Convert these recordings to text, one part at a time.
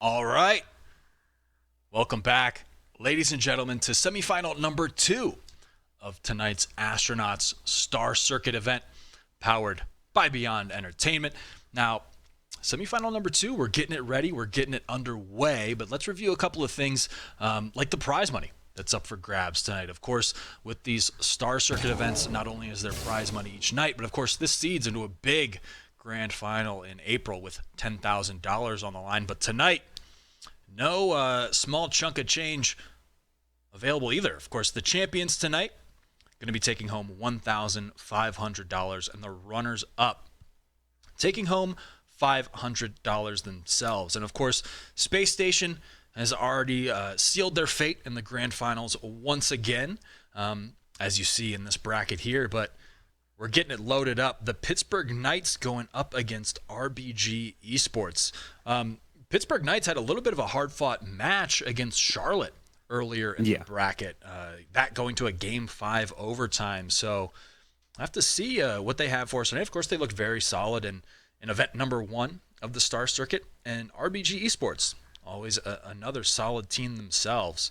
All right. Welcome back, ladies and gentlemen, to semifinal number 2 of tonight's Astronauts Star Circuit event, powered by Beyond Entertainment. Now, semifinal number 2, we're getting it ready, we're getting it underway, but let's review a couple of things like the prize money that's up for grabs tonight. Of course, with these Star Circuit events, not only is there prize money each night, but of course this seeds into a big grand final in April with $10,000 on the line. But tonight, no small chunk of change available either. Of course, the champions tonight going to be taking home $1,500, and the runners-up taking home $500 themselves. And of course, Space Station has already sealed their fate in the grand finals once again, as you see in this bracket here. But we're getting it loaded up. The Pittsburgh Knights going up against RBG Esports. Pittsburgh Knights had a little bit of a hard-fought match against Charlotte earlier in the bracket, that going to a Game 5 overtime. So I have to see what they have for us tonight. Of course, they looked very solid in event number 1 of the Star Circuit, and RBG Esports, always another solid team themselves.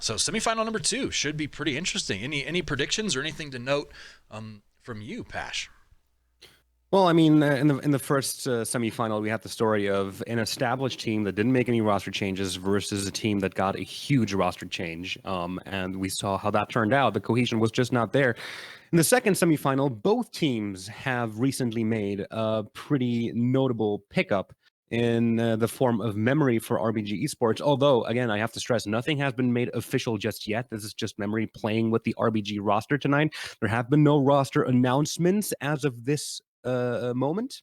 So semifinal number 2 should be pretty interesting. Any predictions or anything to note from you, Pash? Well, I mean, in the first semifinal, we had the story of an established team that didn't make any roster changes versus a team that got a huge roster change. And we saw how that turned out. The cohesion was just not there. In the second semifinal, both teams have recently made a pretty notable pickup in the form of memory for RBG Esports. Although, again, I have to stress, nothing has been made official just yet. This is just memory playing with the RBG roster tonight. There have been no roster announcements as of this moment.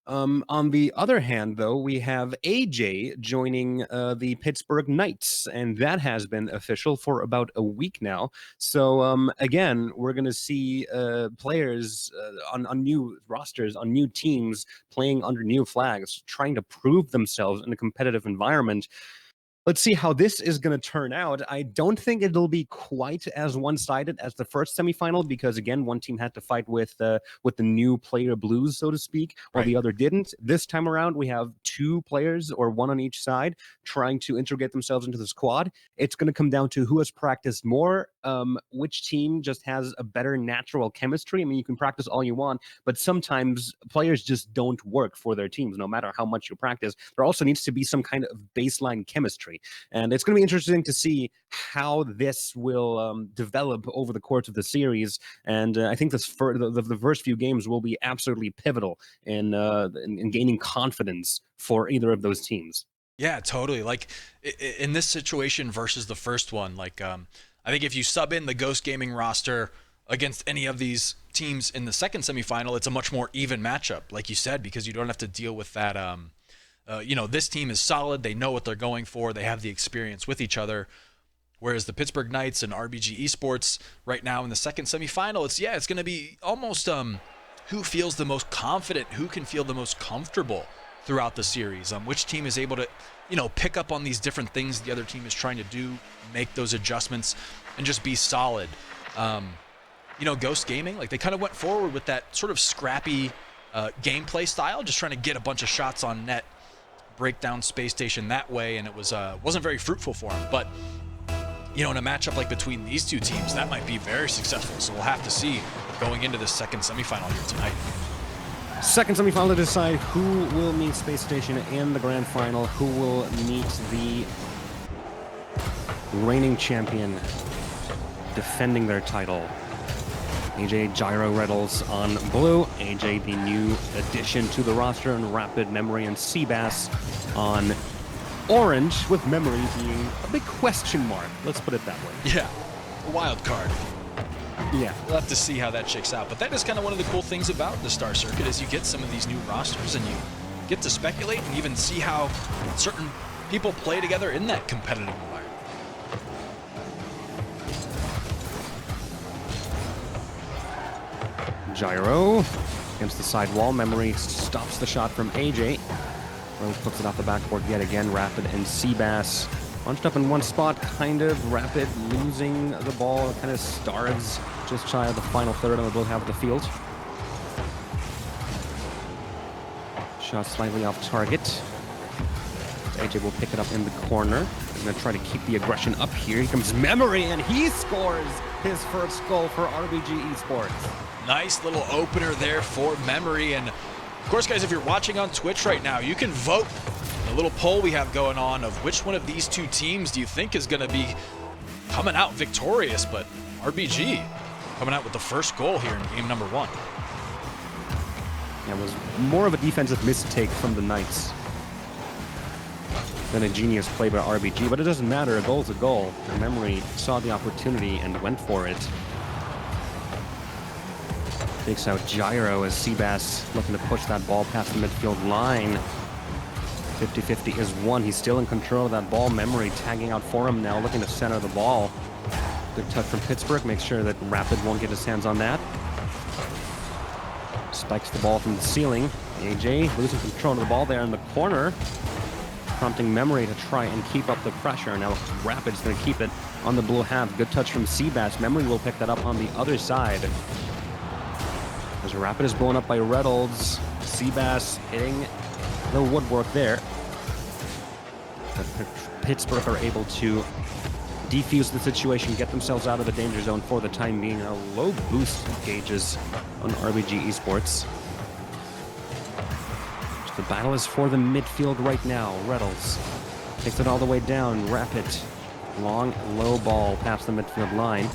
On the other hand, though, we have AJ joining the Pittsburgh Knights, and that has been official for about a week now. So again, we're going to see players on new rosters, on new teams, playing under new flags, trying to prove themselves in a competitive environment. Let's see how this is going to turn out. I don't think it'll be quite as one-sided as the first semifinal because, again, one team had to fight with the new player blues, so to speak, while the other didn't. This time around, we have 2 players, or 1 on each side, trying to integrate themselves into the squad. It's going to come down to who has practiced more, which team just has a better natural chemistry. I mean, you can practice all you want, but sometimes players just don't work for their teams, no matter how much you practice. There also needs to be some kind of baseline chemistry. And it's going to be interesting to see how this will develop over the course of the series. And I think the first few games will be absolutely pivotal in gaining confidence for either of those teams. Yeah, totally. Like in this situation versus the first one, like I think if you sub in the Ghost Gaming roster against any of these teams in the second semifinal, it's a much more even matchup, like you said, because you don't have to deal with that. This team is solid. They know what they're going for. They have the experience with each other. Whereas the Pittsburgh Knights and RBG Esports right now in the second semifinal, it's going to be almost who feels the most confident, who can feel the most comfortable throughout the series. Which team is able to, pick up on these different things the other team is trying to do, make those adjustments, and just be solid. Ghost Gaming, like they kind of went forward with that sort of scrappy gameplay style, just trying to get a bunch of shots on net, break down Space Station that way, and it wasn't very fruitful for him. But in a matchup like between these 2 teams, that might be very successful. So we'll have to see going into the second semifinal here tonight. Second semifinal to decide who will meet Space Station in the grand final, who will meet the reigning champion defending their title. AJ Gyro Riddles on blue, AJ the new addition to the roster, and Rapid, Memory, and Seabass on orange, with Memory being a big question mark. Let's put it that way. Yeah, a wild card. Yeah. We'll have to see how that shakes out. But that is kind of one of the cool things about the Star Circuit is you get some of these new rosters and you get to speculate and even see how certain people play together in that competitive environment. Gyro against the side wall. Memory stops the shot from AJ. Rose puts it off the backboard yet again. Rapid and Seabass bunched up in one spot, kind of. Rapid losing the ball, kind of starves just shy of the final third on the both half of the field. Shot slightly off target. AJ will pick it up in the corner. I'm going to try to keep the aggression up here. Here comes Memory, and he scores his first goal for RBG Esports. Nice little opener there for Memory. And of course, guys, if you're watching on Twitch right now, you can vote the little poll we have going on of which one of these two teams do you think is going to be coming out victorious. But RBG coming out with the first goal here in game number 1. It was more of a defensive mistake from the Knights than a genius play by RBG, but it doesn't matter. A goal's a goal. And Memory saw the opportunity and went for it. Takes out Gyro as Seabass looking to push that ball past the midfield line. 50-50 is won. He's still in control of that ball. Memory tagging out for him now, looking to center the ball. Good touch from Pittsburgh. Make sure that Rapid won't get his hands on that. Spikes the ball from the ceiling. AJ losing control of the ball there in the corner, prompting Memory to try and keep up the pressure. Now Rapid's going to keep it on the blue half. Good touch from Seabass. Memory will pick that up on the other side. As Rapid is blown up by Reynolds, Seabass hitting the woodwork there. But Pittsburgh are able to defuse the situation, get themselves out of the danger zone for the time being. Low boost gauges on RBG Esports. The battle is for the midfield right now. Reynolds takes it all the way down. Rapid, long, low ball past the midfield line.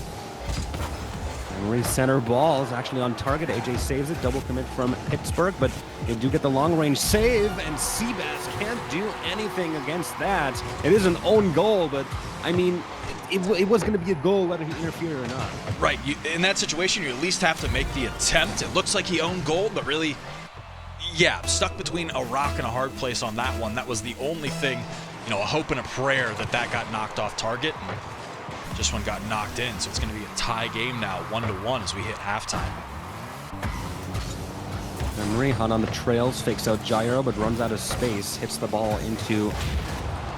Memory center ball is actually on target. AJ saves it. Double commit from Pittsburgh, but they do get the long range save, and Seabass can't do anything against that. It is an own goal, but I mean, it was going to be a goal whether he interfered or not. Right. In that situation, you at least have to make the attempt. It looks like he owned goal, but really, yeah, stuck between a rock and a hard place on that one. That was the only thing, you know, a hope and a prayer that got knocked off target. And just one got knocked in, so it's going to be a tie game now, 1-1 as we hit halftime. Memory hot on the trails, fakes out Gyro, but runs out of space, hits the ball into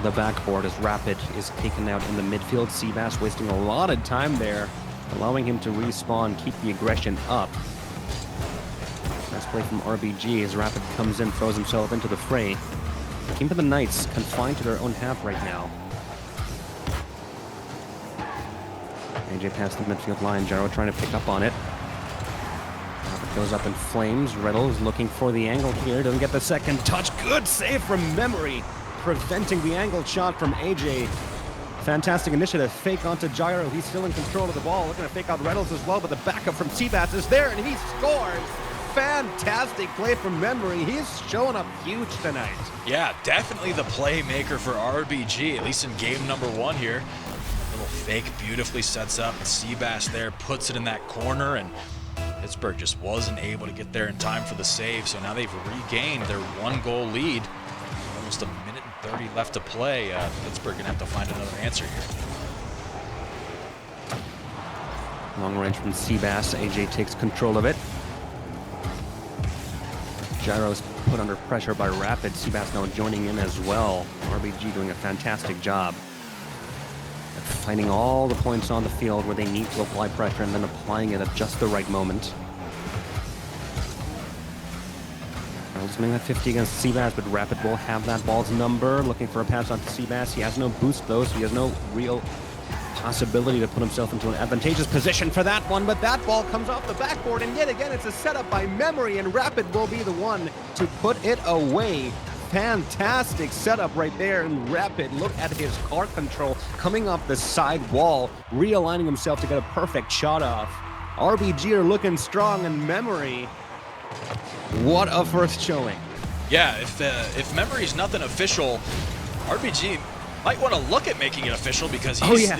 the backboard as Rapid is taken out in the midfield. Seabass wasting a lot of time there, allowing him to respawn, keep the aggression up. Nice play from RBG as Rapid comes in, throws himself into the fray. The team of the Knights confined to their own half right now. AJ past the midfield line, Gyro trying to pick up on it. Rapid goes up in flames. Reynolds looking for the angle here, doesn't get the second touch. Good save from Memory, preventing the angled shot from AJ. Fantastic initiative. Fake onto Gyro. He's still in control of the ball. Looking to fake out Reynolds as well, but the backup from Seabass is there, and he scores. Fantastic play from Memory. He's showing up huge tonight. Yeah, definitely the playmaker for RBG, at least in game number 1 here. Little fake beautifully sets up. Seabass there puts it in that corner, and Pittsburgh just wasn't able to get there in time for the save. So now they've regained their 1-goal lead. Almost a minute and 30 left to play. Pittsburgh gonna have to find another answer here. Long range from Seabass. AJ takes control of it. Gyro's put under pressure by Rapid. Seabass now joining in as well. RBG doing a fantastic job at finding all the points on the field where they need to apply pressure and then applying it at just the right moment. Reynolds winning that 50 against Seabass, but Rapid will have that ball's number. Looking for a pass onto Seabass. He has no boost though, so he has no real possibility to put himself into an advantageous position for that one, but that ball comes off the backboard, and yet again it's a setup by Memory, and Rapid will be the one to put it away. Fantastic setup right there, and Rapid, look at his car control coming off the side wall, realigning himself to get a perfect shot off. RBG are looking strong, and Memory, what a first showing. Yeah, if Memory's nothing official, RBG might want to look at making it official, because he's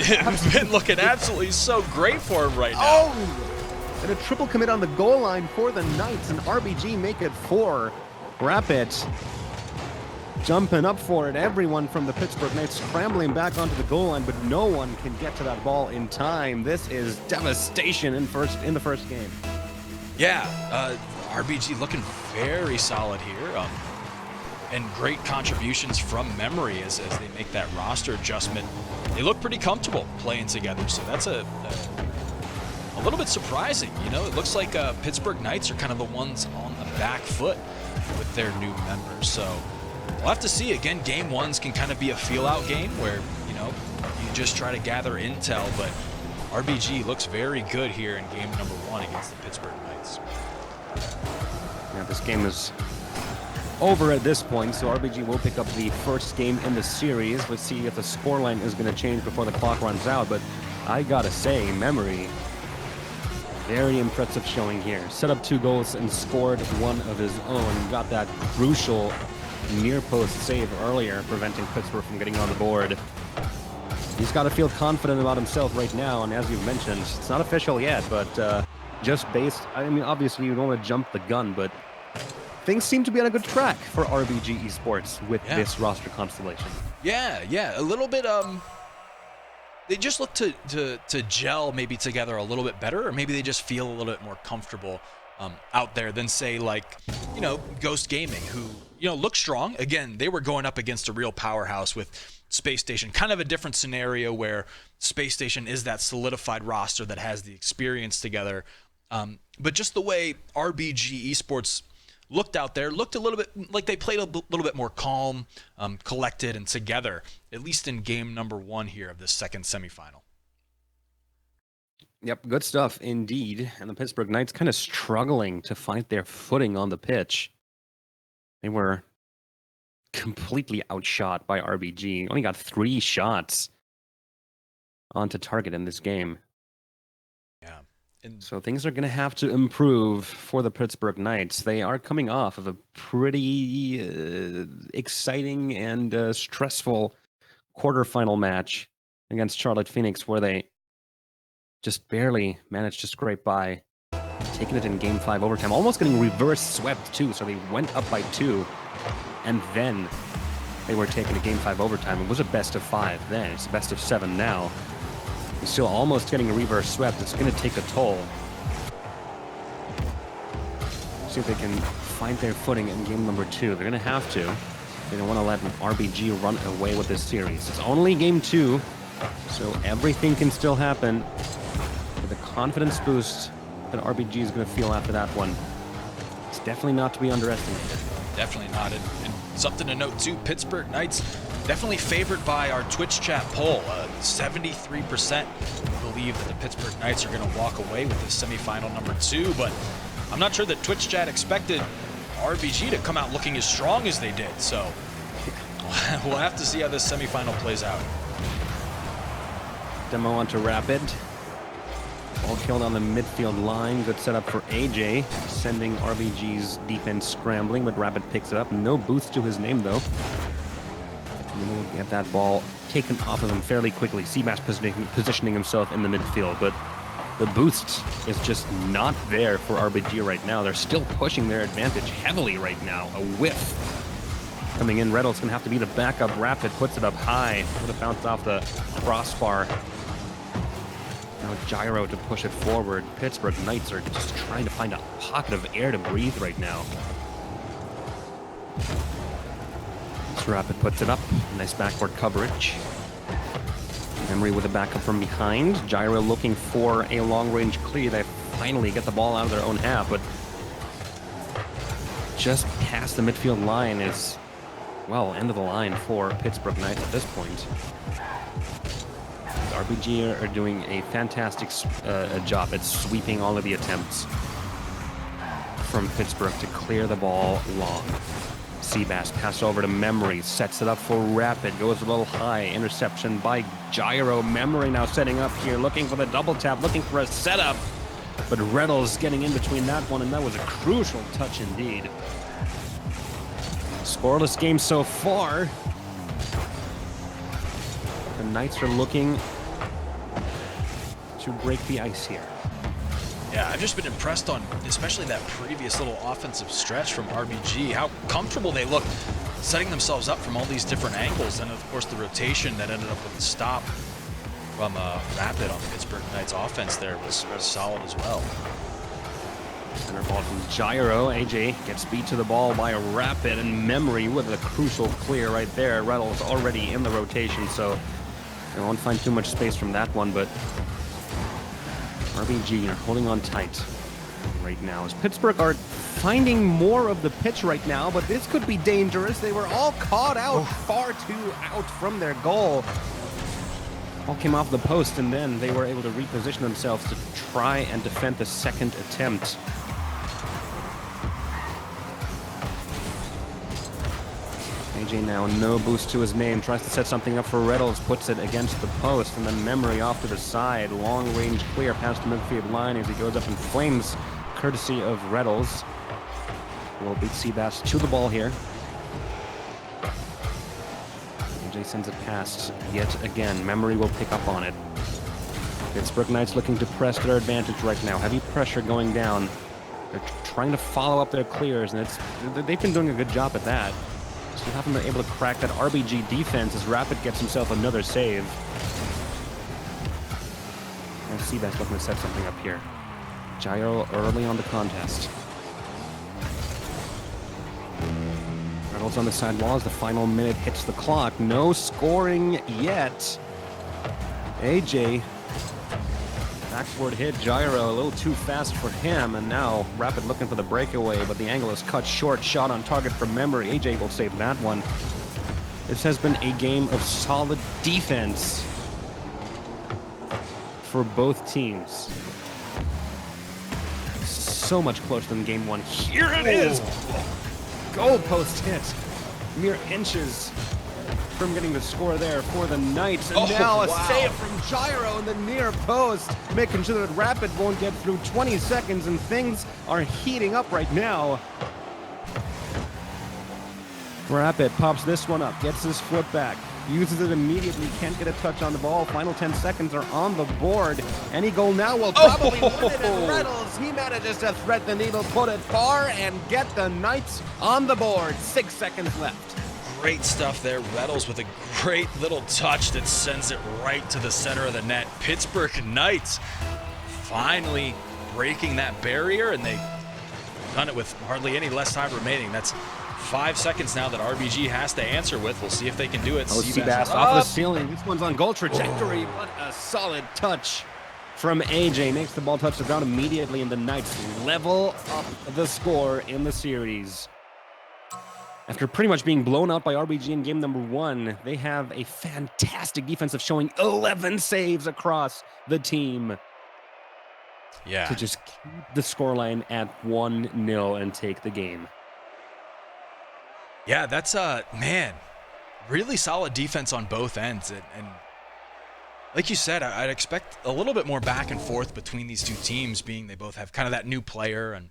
been looking absolutely so great for him right now. Oh! And a triple commit on the goal line for the Knights, and RBG make it 4. Rapid jumping up for it. Everyone from the Pittsburgh Knights scrambling back onto the goal line, but no one can get to that ball in time. This is devastation in the first game. Yeah, RBG looking very solid here. And great contributions from Memory as they make that roster adjustment. They look pretty comfortable playing together, so that's a little bit surprising. You know, it looks like Pittsburgh Knights are kind of the ones on the back foot with their new members. So we'll have to see. Again, game ones can kind of be a feel-out game where, you know, you just try to gather intel, but RBG looks very good here in game number 1 against the Pittsburgh Knights. Yeah, this game is over at this point, so RBG will pick up the first game in the series. Let's see if the scoreline is going to change before the clock runs out, but I gotta say, Memory, very impressive showing here. Set up 2 goals and scored one of his own. Got that crucial near post save earlier, preventing Pittsburgh from getting on the board. He's got to feel confident about himself right now, and as you've mentioned, it's not official yet, but just based, I mean, obviously you don't want to jump the gun, but things seem to be on a good track for RBG Esports with this roster constellation. Yeah, a little bit, they just look to gel maybe together a little bit better, or maybe they just feel a little bit more comfortable out there than, say, like, you know, Ghost Gaming, who, you know, look strong. Again, they were going up against a real powerhouse with Space Station. Kind of a different scenario where Space Station is that solidified roster that has the experience together. But just the way RBG Esports looked out there, looked a little bit like they played a little bit more calm, collected, and together, at least in game number 1 here of this second semifinal. Yep, good stuff indeed. And the Pittsburgh Knights kind of struggling to find their footing on the pitch. They were completely outshot by RBG. Only got 3 shots onto target in this game. Yeah. And so things are going to have to improve for the Pittsburgh Knights. They are coming off of a pretty exciting and stressful quarterfinal match against Charlotte Phoenix, where they just barely managed to scrape by, taking it in Game 5 overtime, almost getting reverse swept too. So they went up by 2, and then they were taken to Game 5 overtime. It was a best of 5 then. It's a best of 7 now. They're still almost getting a reverse swept. It's going to take a toll. See if they can find their footing in game number 2. They're going to have to. They don't want to let an RBG run away with this series. It's only game 2, so everything can still happen. With a confidence boost that RBG is going to feel after that one, it's definitely not to be underestimated. Definitely not. And something to note too, Pittsburgh Knights definitely favored by our Twitch chat poll. 73% believe that the Pittsburgh Knights are going to walk away with this semifinal number 2, but I'm not sure that Twitch chat expected RBG to come out looking as strong as they did, so we'll have to see how this semifinal plays out. Demo onto Rapid. Ball killed on the midfield line. Good setup for AJ, sending RBG's defense scrambling, but Rapid picks it up. No boost to his name, though. And we'll get that ball taken off of him fairly quickly. Seabass positioning himself in the midfield, but the boost is just not there for RBG right now. They're still pushing their advantage heavily right now. A whiff coming in. Reddle's going to have to be the backup. Rapid puts it up high. Would have bounced off the crossbar. Now Gyro to push it forward. Pittsburgh Knights are just trying to find a pocket of air to breathe right now. So Rapid puts it up. Nice backward coverage. Memory with a backup from behind. Gyro looking for a long-range clear. They finally get the ball out of their own half, but just past the midfield line is, well, end of the line for Pittsburgh Knights at this point. RBG are doing a fantastic job at sweeping all of the attempts from Pittsburgh to clear the ball long. Seabass pass over to Memory, sets it up for Rapid, goes a little high, interception by Gyro. Memory now setting up here, looking for the double tap, looking for a setup, but Reddle's getting in between that one, and that was a crucial touch indeed. Scoreless game so far. The Knights are looking to break the ice here. Yeah, I've just been impressed on especially that previous little offensive stretch from RBG, how comfortable they look setting themselves up from all these different angles, and of course the rotation that ended up with the stop from Rapid on the Pittsburgh Knights offense there was solid as well. Center ball from Gyro. AJ gets beat to the ball by a Rapid, and Memory with a crucial clear right there. Reynolds already in the rotation, so they won't find too much space from that one, but RBG are holding on tight. right now. As Pittsburgh are finding more of the pitch right now, but this could be dangerous. They were all caught out far too out from their goal. Ball came off the post, and then they were able to reposition themselves to try and defend the second attempt. AJ now, no boost to his name, tries to set something up for Reynolds, puts it against the post, and then Memory off to the side. Long range clear past the midfield line as he goes up in flames, courtesy of Reynolds. Will beat Seabass to the ball here. AJ sends it past yet again. Memory will pick up on it. Pittsburgh Knights looking to press their advantage right now. Heavy pressure going down. They're trying to follow up their clears, and they've been doing a good job at that. So haven't been able to crack that RBG defense as Rapid gets himself another save. And Seabass looking to set something up here. Gyro early on the contest. Reynolds on the side wall as the final minute hits the clock. No scoring yet. AJ, backward hit, Gyro a little too fast for him, and now Rapid looking for the breakaway, but the angle is cut short. Shot on target from Memory. AJ will save that one. This has been a game of solid defense for both teams. So much closer than game one. Here it is! Goal post hit. Mere inches from getting the score there for the Knights. And now a save from Gyro in the near post, making sure that Rapid won't get through 20 seconds, and things are heating up right now. Rapid pops this one up, gets his foot back, uses it immediately, can't get a touch on the ball. Final 10 seconds are on the board. Any goal now will probably win it, and Reynolds, he manages to thread the needle, put it far, and get the Knights on the board. 6 seconds left. Great stuff there. Reynolds with a great little touch that sends it right to the center of the net. Pittsburgh Knights finally breaking that barrier, and they've done it with hardly any less time remaining. That's 5 seconds now that RBG has to answer with. We'll see if they can do it. Seabass off the ceiling. This one's on goal trajectory. What a solid touch from AJ. Makes the ball touch the ground immediately, and the Knights level up the score in the series. After pretty much being blown out by RBG in game number one, they have a fantastic defensive showing, 11 saves across the team. Yeah. To just keep the scoreline at 1-0 and take the game. Yeah, that's man, really solid defense on both ends. And like you said, I'd expect a little bit more back and forth between these two teams, being they both have kind of that new player,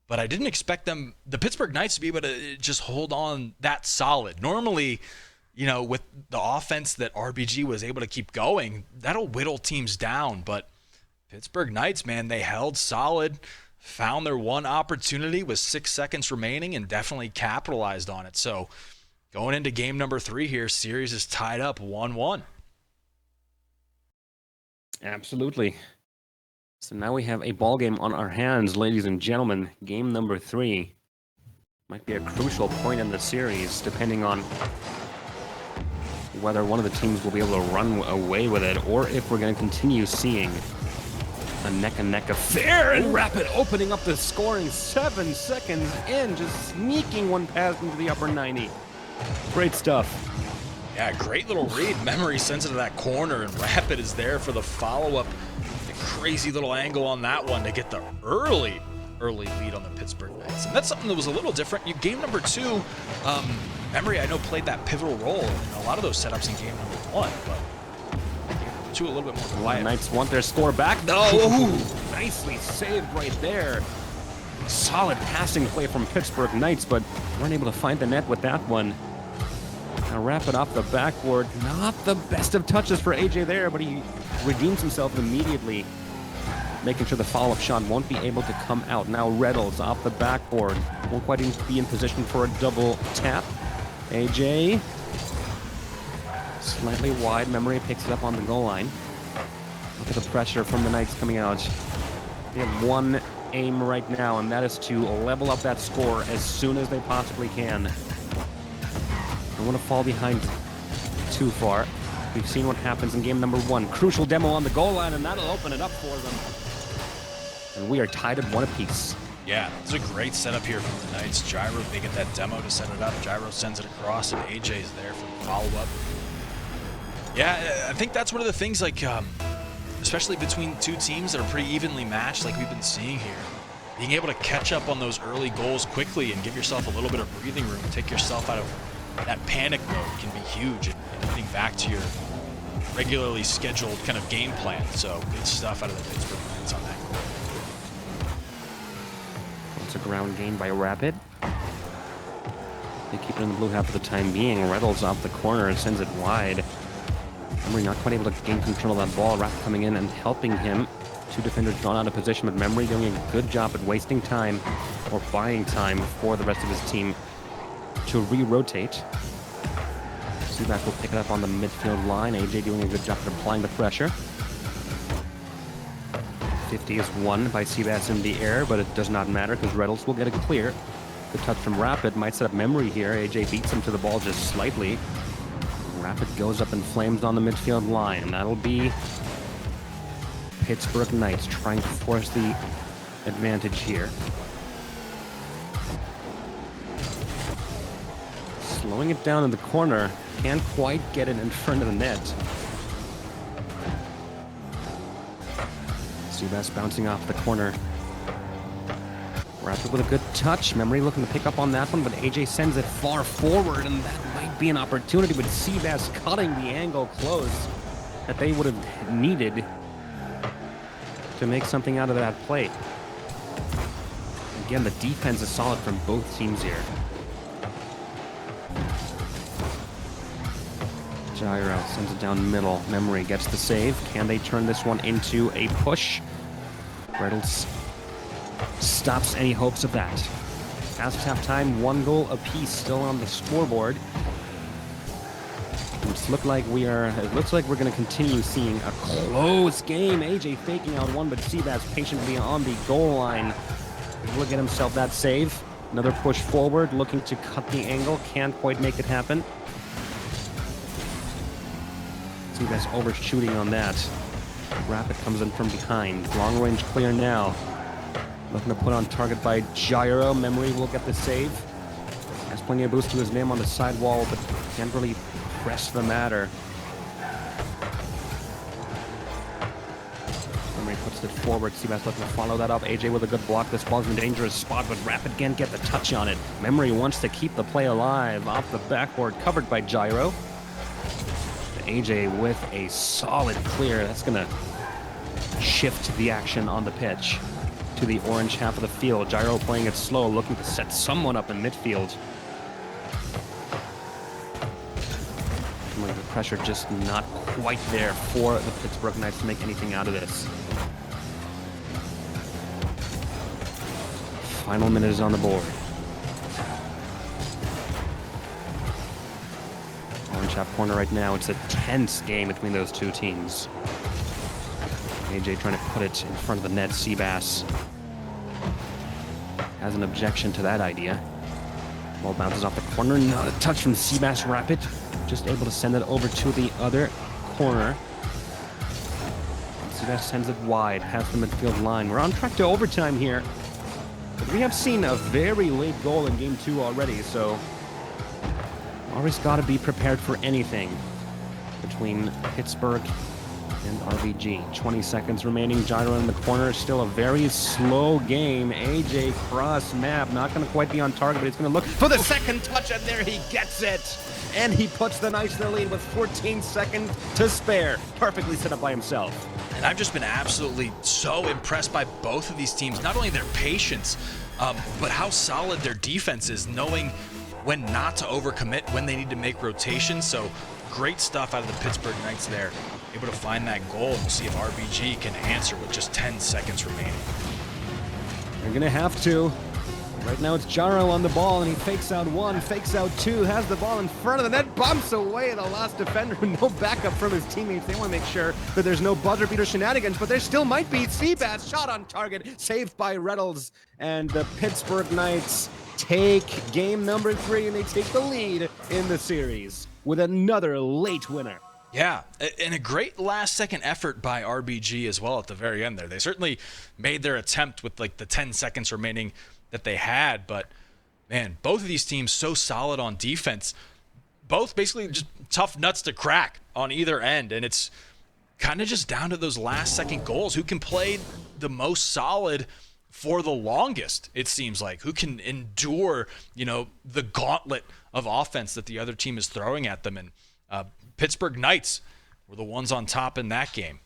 but I didn't expect the Pittsburgh Knights, to be able to just hold on that solid. Normally, you know, with the offense that RBG was able to keep going, that'll whittle teams down. But Pittsburgh Knights, man, they held solid, found their one opportunity with 6 seconds remaining, and definitely capitalized on it. So going into game number 3 here, series is tied up 1-1. Absolutely. So now we have a ball game on our hands, ladies and gentlemen. Game number 3 might be a crucial point in the series, depending on whether one of the teams will be able to run away with it, or if we're going to continue seeing a neck-and-neck affair. And Rapid opening up the scoring 7 seconds in, just sneaking one past into the upper 90. Great stuff. Yeah, great little read. Memory sends it to that corner, and Rapid is there for the follow-up. Crazy little angle on that one to get the early lead on the Pittsburgh Knights. And that's something that was a little different. Game number 2, Memory, I know, played that pivotal role in a lot of those setups in game number 1, but 2 a little bit more quiet. The Knights want their score back. Oh, nicely saved right there. Solid passing play from Pittsburgh Knights, but weren't able to find the net with that one. Now Rapid off the backboard. Not the best of touches for AJ there, but he redeems himself immediately, making sure the follow-up shot won't be able to come out. Now Reynolds off the backboard. Won't quite be in position for a double tap. AJ, slightly wide. Memory picks it up on the goal line. Look at the pressure from the Knights coming out. They have one aim right now, and that is to level up that score as soon as they possibly can. Don't want to fall behind too far. We've seen what happens in game number 1. Crucial demo on the goal line, and that'll open it up for them. And we are tied at 1 apiece. Yeah, it's a great setup here from the Knights. Gyro, they get that demo to set it up. Gyro sends it across, and AJ is there for the follow-up. Yeah, I think that's one of the things, like, especially between two teams that are pretty evenly matched, like we've been seeing here. Being able to catch up on those early goals quickly and give yourself a little bit of breathing room, take yourself out of that panic mode can be huge, and getting back to your regularly scheduled kind of game plan. So good stuff out of the Pittsburgh Knights on that goal. It's a ground gain by Rapid. They keep it in the blue half for the time being. Reynolds off the corner and sends it wide. Memory not quite able to gain control of that ball. Rapid coming in and helping him. 2 defenders drawn out of position, but Memory doing a good job at wasting time or buying time for the rest of his team to re-rotate. Seabass will pick it up on the midfield line. AJ doing a good job at applying the pressure. 50 is won by Seabass in the air, but it does not matter because Reynolds will get it clear. Good touch from Rapid. Might set up Memory here. AJ beats him to the ball just slightly. Rapid goes up in flames on the midfield line, and that'll be Pittsburgh Knights trying to force the advantage here. Slowing it down in the corner. Can't quite get it in front of the net. Seabass bouncing off the corner. Rapid with a good touch. Memory looking to pick up on that one, but AJ sends it far forward, and that might be an opportunity, but Seabass cutting the angle close that they would have needed to make something out of that play. Again, the defense is solid from both teams here. Gyro sends it down middle. Memory gets the save. Can they turn this one into a push? Reynolds stops any hopes of that. Past halftime, 1 goal apiece still on the scoreboard. It looks like we're going to continue seeing a close game. AJ faking out one, but Seabass patiently on the goal line. Will get himself that save. Another push forward, looking to cut the angle. Can't quite make it happen. Seabass overshooting on that. Rapid comes in from behind. Long range clear now. Looking to put on target by Gyro. Memory will get the save. Has plenty of boost to his name on the sidewall, but can't really press the matter. Memory puts it forward. Seabass looking to follow that up. AJ with a good block. This ball's in a dangerous spot, but Rapid can't get the touch on it. Memory wants to keep the play alive. Off the backboard, covered by Gyro. AJ with a solid clear. That's going to shift the action on the pitch to the orange half of the field. Gyro playing it slow, looking to set someone up in midfield. The pressure just not quite there for the Pittsburgh Knights to make anything out of this. Final minute is on the board. Orange half corner right now. It's a tense game between those two teams. AJ trying to put it in front of the net. Seabass has an objection to that idea. Ball bounces off the corner. Not a touch from Seabass. Rapid just able to send it over to the other corner. Seabass sends it wide past the midfield line. We're on track to overtime here. But we have seen a very late goal in game 2 already, so always got to be prepared for anything between Pittsburgh and RBG. 20 seconds remaining. Gyro in the corner. Still a very slow game. AJ cross map. Not going to quite be on target, but he's going to look for the second touch, and there he gets it. And he puts the Knights in the lead with 14 seconds to spare. Perfectly set up by himself. And I've just been absolutely so impressed by both of these teams. Not only their patience, but how solid their defense is, knowing when not to overcommit, when they need to make rotations. So great stuff out of the Pittsburgh Knights there. Able to find that goal, and we'll see if RBG can answer with just 10 seconds remaining. They're going to have to. Right now it's Gyro on the ball, and he fakes out one, fakes out two, has the ball in front of the net, bumps away the last defender. No backup from his teammates. They want to make sure that there's no buzzer beater shenanigans, but there still might be. Seabass shot on target, saved by Reynolds, and the Pittsburgh Knights take game number 3, and they take the lead in the series with another late winner. Yeah, and a great last-second effort by RBG as well at the very end there. They certainly made their attempt with like the 10 seconds remaining that they had, but man, both of these teams so solid on defense. Both basically just tough nuts to crack on either end, and it's kind of just down to those last-second goals. Who can play the most solid for the longest, it seems like. Who can endure, the gauntlet of offense that the other team is throwing at them. And Pittsburgh Knights were the ones on top in that game.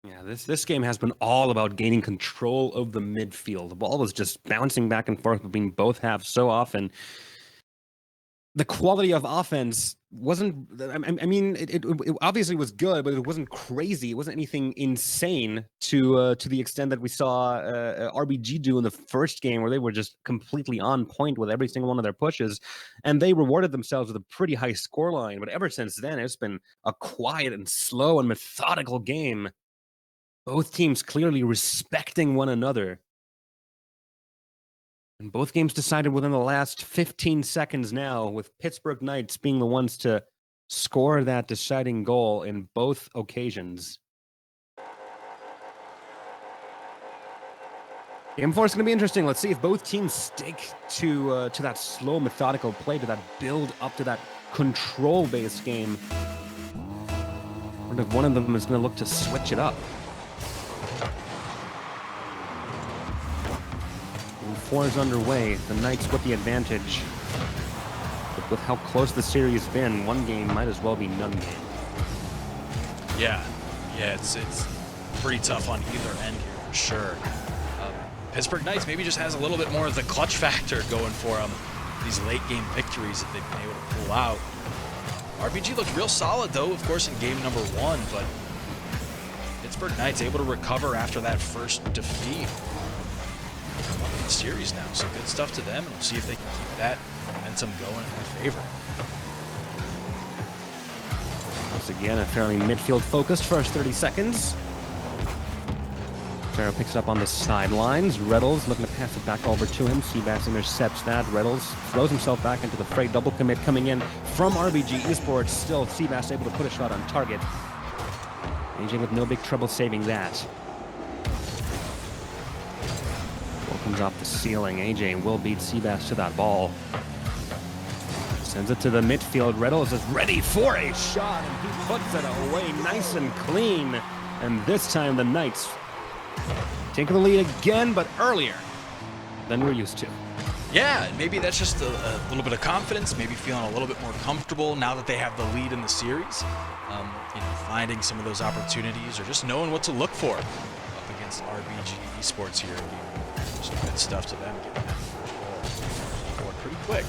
Yeah, this game has been all about gaining control of the midfield. The ball was just bouncing back and forth between both halves so often. The quality of offense wasn't, I mean, it obviously was good, but it wasn't crazy. It wasn't anything insane to the extent that we saw RBG do in the first game, where they were just completely on point with every single one of their pushes, and they rewarded themselves with a pretty high scoreline. But ever since then, it's been a quiet and slow and methodical game. Both teams clearly respecting one another. And both games decided within the last 15 seconds now, with Pittsburgh Knights being the ones to score that deciding goal in both occasions. Game 4 is going to be interesting. Let's see if both teams stick to that slow, methodical play, to that build up to that control-based game. Or if one of them is going to look to switch it up. Game 4 is underway. The Knights with the advantage. But with how close the series has been, one game might as well be none game. Yeah, it's pretty tough on either end here for sure. Pittsburgh Knights maybe just has a little bit more of the clutch factor going for them. These late game victories that they've been able to pull out. RBG looked real solid though, of course, in game number 1, but Pittsburgh Knights able to recover after that first defeat. Up in the series now, so good stuff to them, and we'll see if they can keep that momentum going in their favor. Once again, a fairly midfield-focused first 30 seconds. Sarah picks it up on the sidelines. Reddles looking to pass it back over to him. Seabass intercepts that. Reddles throws himself back into the fray. Double commit coming in from RBG Esports. Still, Seabass able to put a shot on target. AJ with no big trouble saving that. Ball comes off the ceiling. AJ will beat Seabass to that ball. Sends it to the midfield. Reddles is ready for a shot, and he puts it away nice and clean. And this time the Knights taking the lead again, but earlier than we're used to. Yeah, maybe that's just a little bit of confidence, maybe feeling a little bit more comfortable now that they have the lead in the series. Finding some of those opportunities or just knowing what to look for up against RBG Esports here. Just good stuff to them. Getting that goal pretty quick.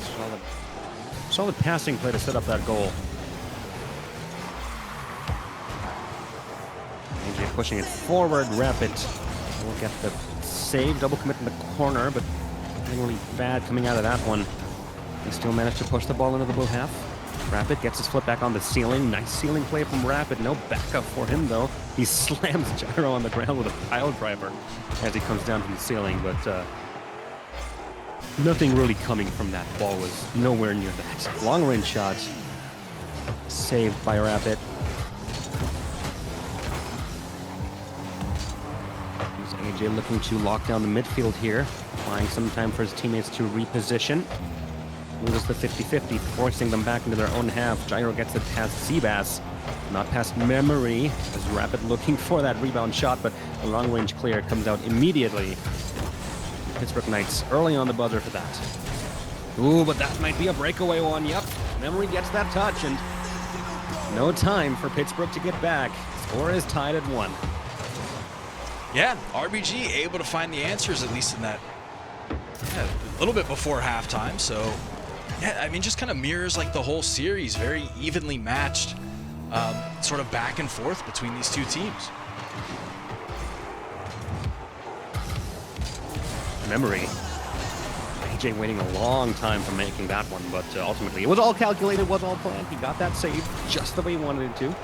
Solid passing play to set up that goal. AJ pushing it forward. Rapid will get the save. Double commit in the corner, but nothing really bad coming out of that one. He still managed to push the ball into the blue half. Rapid gets his foot back on the ceiling. Nice ceiling play from Rapid. No backup for him, though. He slams Gyro on the ground with a pile driver as he comes down from the ceiling, but nothing really coming from that. Ball was nowhere near that. Long-range shot saved by Rapid. AJ looking to lock down the midfield here, buying some time for his teammates to reposition. Loses the 50-50, forcing them back into their own half. Gyro gets it past Seabass, not past Memory, as Rapid looking for that rebound shot, but a long-range clear comes out immediately. Pittsburgh Knights early on the buzzer for that. Ooh, but that might be a breakaway one. Yep, Memory gets that touch, and no time for Pittsburgh to get back. Score is tied at 1. Yeah, RBG able to find the answers, at least in that a little bit before halftime. So, yeah, I mean, just kind of mirrors like the whole series, very evenly matched, sort of back and forth between these two teams. Memory. AJ waiting a long time for making that one, but ultimately it was all calculated, was all planned. He got that save just the way he wanted it to.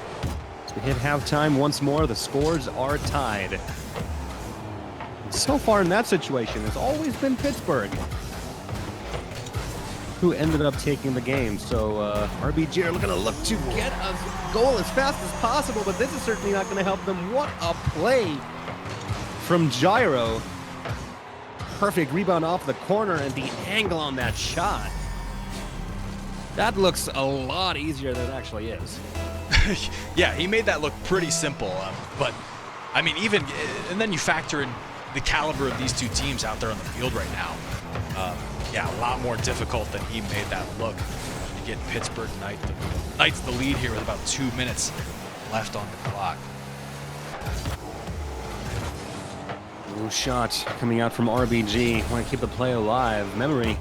As we hit halftime once more, the scores are tied. So far in that situation, it's always been Pittsburgh who ended up taking the game. So RBG are going to look to get a goal as fast as possible, but this is certainly not going to help them. What a play from Gyro. Perfect rebound off the corner, and the angle on that shot. That looks a lot easier than it actually is. Yeah, he made that look pretty simple, but I mean, and then you factor in the caliber of these two teams out there on the field right now. Yeah, a lot more difficult than he made that look to get Pittsburgh Knights the lead here with about 2 minutes left on the clock. New shot coming out from RBG. Want to keep the play alive. Memory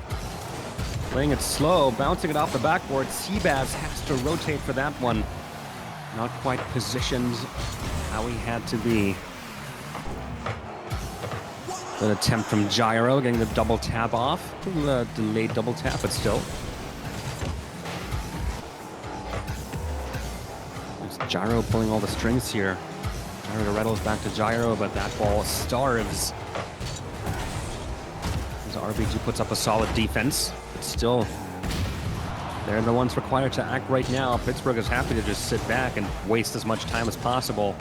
playing it slow, bouncing it off the backboard. Seabass has to rotate for that one. Not quite positioned how he had to be. An attempt from Gyro, getting the double tap off. Delayed double tap, but still. There's Gyro pulling all the strings here. Gyro rattles back to Gyro, but that ball starves. As RBG puts up a solid defense, but still, they're the ones required to act right now. Pittsburgh is happy to just sit back and waste as much time as possible.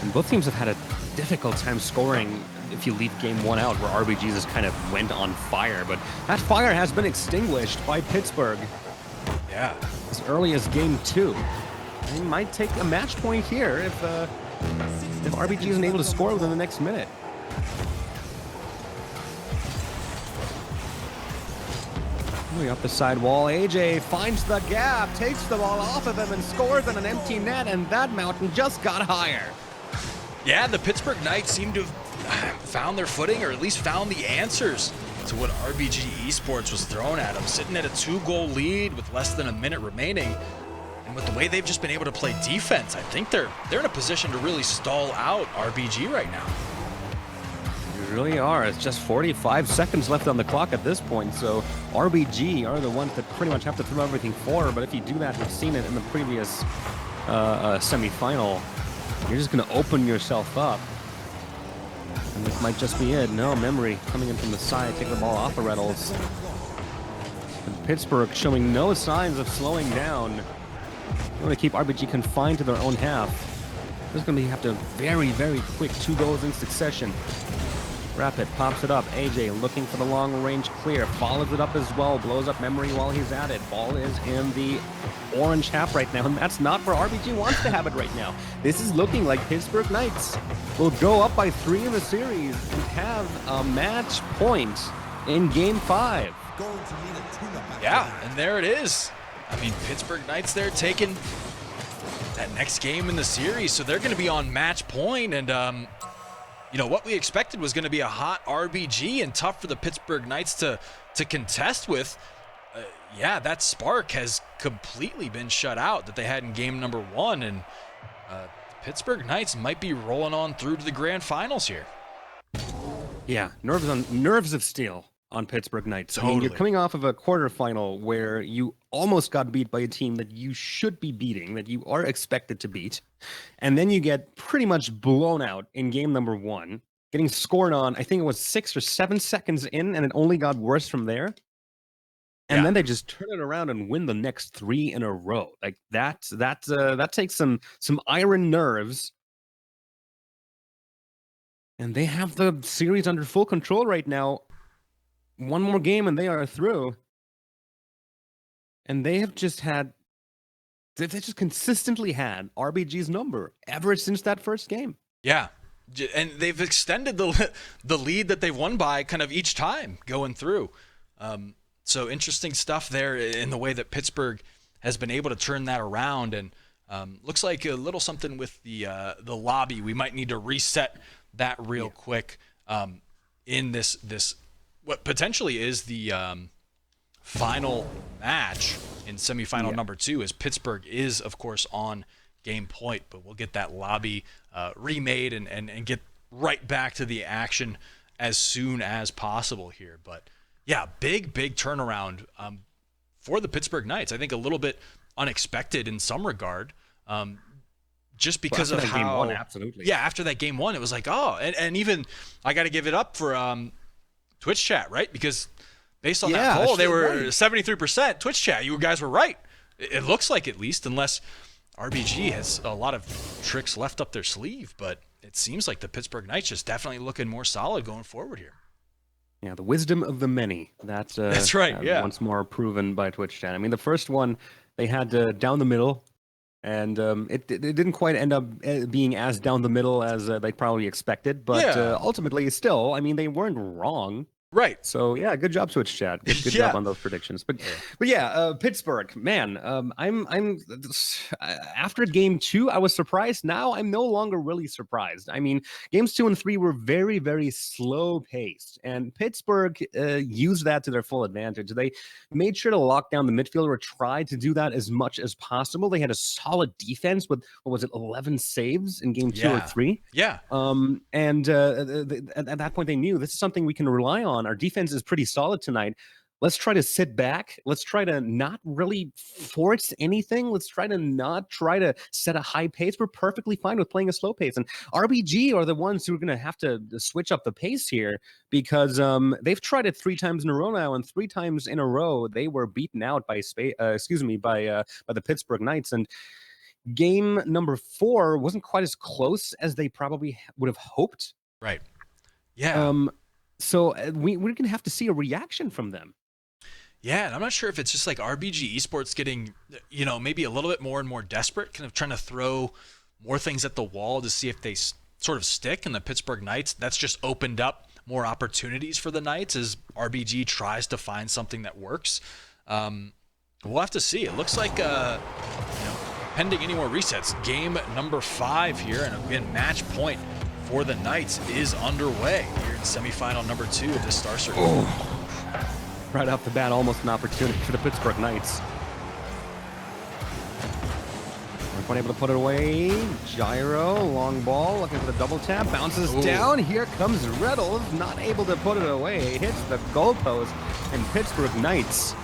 And both teams have had a difficult time scoring if you leave game one out, where RBG just kind of went on fire. But that fire has been extinguished by Pittsburgh. Yeah. As early as game two. They might take a match point here if RBG isn't able to score within the next minute. Moving up the side wall, AJ finds the gap, takes the ball off of him and scores on an empty net, and that mountain just got higher. Yeah, the Pittsburgh Knights seem to have found their footing, or at least found the answers to what RBG Esports was throwing at them. Sitting at a 2-goal lead with less than a minute remaining. And with the way they've just been able to play defense, I think they're in a position to really stall out RBG right now. They really are. It's just 45 seconds left on the clock at this point, so RBG are the ones that pretty much have to throw everything forward. But if you do that, we've seen it in the previous semifinal, you're just going to open yourself up. And this might just be it. No, Memory coming in from the side, taking the ball off the Reynolds. And Pittsburgh showing no signs of slowing down. They want to keep RBG confined to their own half. This is going to have to very, very quick 2 goals in succession. Rapid pops it up. AJ looking for the long range clear. Follows it up as well. Blows up Memory while he's at it. Ball is in the orange half right now, and that's not where RBG wants to have it right now. This is looking like Pittsburgh Knights will go up by 3 in the series and have a match point in game 5. Yeah, and there it is. I mean, Pittsburgh Knights, they're taking that next game in the series, so they're going to be on match point, and you know, what we expected was going to be a hot RBG and tough for the Pittsburgh Knights to contest with. Yeah, that spark has completely been shut out that they had in game number 1, and the Pittsburgh Knights might be rolling on through to the grand finals here. Yeah, nerves of steel on Pittsburgh Knights. Totally. I mean, you're coming off of a quarterfinal where you almost got beat by a team that you should be beating, that you are expected to beat. And then you get pretty much blown out in game number 1, getting scored on, I think it was 6 or 7 seconds in, and it only got worse from there. And then they just turn it around and win the next 3 in a row. Like that takes some iron nerves. And they have the series under full control right now. One more game and they are through. And they've just consistently had RBG's number ever since that first game. Yeah, and they've extended the lead that they've won by kind of each time going through. So interesting stuff there in the way that Pittsburgh has been able to turn that around, and looks like a little something with the lobby. We might need to reset that real quick in this what potentially is the final match in semifinal number 2, as Pittsburgh is, of course, on game point. But we'll get that lobby remade and get right back to the action as soon as possible here. But yeah, big turnaround for the Pittsburgh Knights. I think a little bit unexpected in some regard, just because of how game 1, absolutely. Yeah, after that game 1, it was like, oh, and even I got to give it up for Twitch chat, right? Because based on that Yeah, poll, they were right. 73% Twitch chat. You guys were right. It looks like, at least, unless RBG has a lot of tricks left up their sleeve. But it seems like the Pittsburgh Knights just definitely looking more solid going forward here. Yeah, the wisdom of the many. That's right, yeah. once more proven by Twitch chat. I mean, the first one, they had down the middle, and it didn't quite end up being as down the middle as they probably expected. But Yeah. ultimately, still, I mean, they weren't wrong. Right. So yeah, good job, Twitch chat. Good Yeah. job on those predictions. But yeah, Pittsburgh, man. I'm after game 2, I was surprised. Now I'm no longer really surprised. I mean, games 2 and 3 were very, very slow paced, and Pittsburgh used that to their full advantage. They made sure to lock down the midfield, or tried to do that as much as possible. They had a solid defense with, what was it, 11 saves in game 2 or 3. Yeah. And at that point, they knew this is something we can rely on. Our defense is pretty solid tonight. Let's try to sit back. Let's try to not really force anything. Let's try to set a high pace. We're perfectly fine with playing a slow pace. And RBG are the ones who are going to have to switch up the pace here, because they've tried it 3 times in a row now, and 3 times in a row they were beaten out by the Pittsburgh Knights. And game number 4 wasn't quite as close as they probably would have hoped. Right. Yeah. So we're going to have to see a reaction from them. Yeah, and I'm not sure if it's just like RBG Esports getting, maybe a little bit more and more desperate, kind of trying to throw more things at the wall to see if they sort of stick. And the Pittsburgh Knights, that's just opened up more opportunities for the Knights as RBG tries to find something that works. We'll have to see. It looks like, pending any more resets, game number 5 here, and again, match point for the Knights is underway here in semifinal number 2 of this Star Circuit. Oh. Right off the bat, almost an opportunity for the Pittsburgh Knights. We're quite able to put it away. Gyro, long ball, looking for the double tap, bounces down. Here comes Reynolds, not able to put it away. Hits the goalpost, and Pittsburgh Knights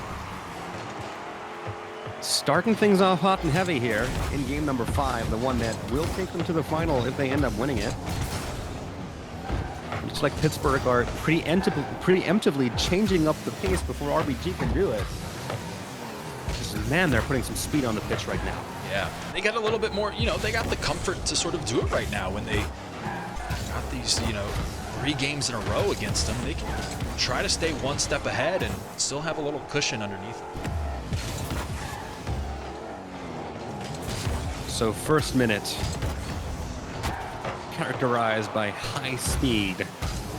starting things off hot and heavy here in game number 5, the one that will take them to the final if they end up winning it. Looks like Pittsburgh are preemptively changing up the pace before RBG can do it. Man, they're putting some speed on the pitch right now. Yeah, they got a little bit more, they got the comfort to sort of do it right now when they got these, 3 games in a row against them. They can try to stay one step ahead and still have a little cushion underneath. So first minute, characterized by high speed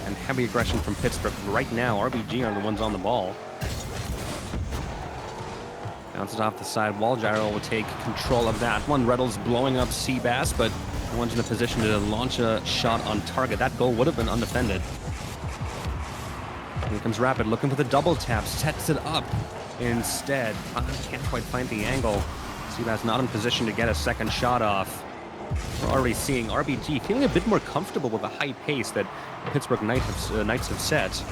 and heavy aggression from Pittsburgh. Right now, RBG are the ones on the ball. Bounces off the side wall. Gyro will take control of that one. Reynolds blowing up Seabass, but no one's in a position to launch a shot on target. That goal would have been undefended. Here comes Rapid, looking for the double tap, sets it up instead. Can't quite find the angle. Seabass not in position to get a second shot off. We're already seeing RBG feeling a bit more comfortable with the high pace that Pittsburgh Knights have set.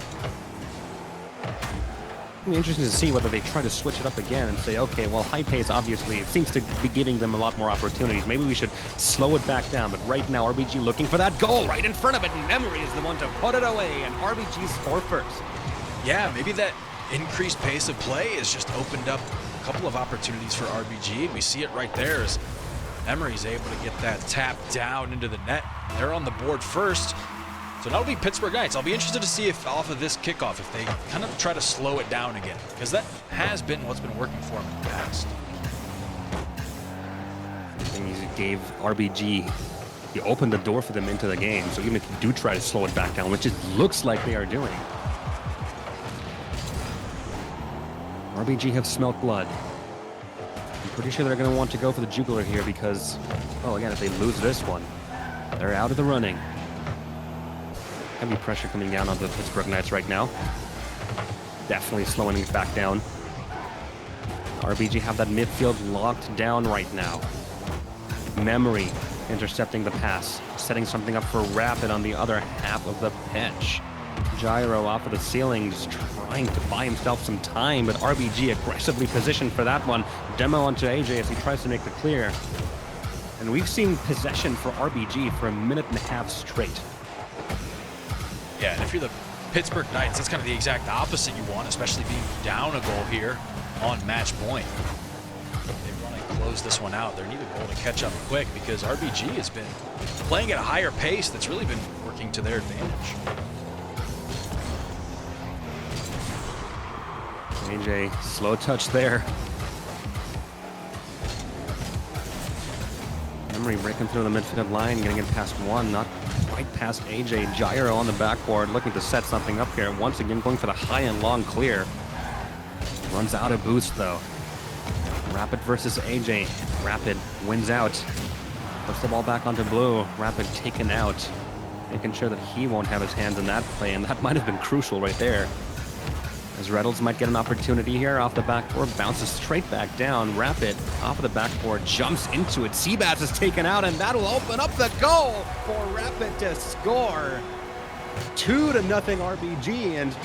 It'll be interesting to see whether they try to switch it up again and say, okay, well, high pace, obviously, it seems to be giving them a lot more opportunities. Maybe we should slow it back down. But right now, RBG looking for that goal right in front of it, and Memory is the one to put it away, and RBG score first. Yeah, maybe that increased pace of play has just opened up a couple of opportunities for RBG, and we see it right there as Emery's able to get that tap down into the net. They're on the board first, so that'll be Pittsburgh Knights. I'll be interested to see if off of this kickoff, if they kind of try to slow it down again, because that has been what's been working for them in the past. He gave RBG, he opened the door for them into the game, so even if you do try to slow it back down, which it looks like they are doing, RBG have smelt blood. I'm pretty sure they're going to want to go for the jugular here because, well, again, if they lose this one, they're out of the running. Heavy pressure coming down on the Pittsburgh Knights right now. Definitely slowing it back down. RBG have that midfield locked down right now. Memory intercepting the pass, setting something up for Rapid on the other half of the pitch. Gyro off of the ceiling, just trying to buy himself some time, but RBG aggressively positioned for that one. Demo onto AJ as he tries to make the clear. And we've seen possession for RBG for a minute and a half straight. Yeah, and if you're the Pittsburgh Knights, that's kind of the exact opposite you want, especially being down a goal here on match point. They want to close this one out. They need a goal to catch up quick because RBG has been playing at a higher pace that's really been working to their advantage. AJ, slow touch there. Emery breaking through the midfield line, getting it past one, not quite past AJ. Gyro on the backboard, looking to set something up here. Once again, going for the high and long clear. Runs out of boost, though. Rapid versus AJ. Rapid wins out. Puts the ball back onto Blue. Rapid taken out. Making sure that he won't have his hands in that play, and that might have been crucial right there. As Reynolds might get an opportunity here off the backboard, bounces straight back down. Rapid off of the backboard, jumps into it. Seabass is taken out, and that'll open up the goal for Rapid to score. 2-0 RBG, and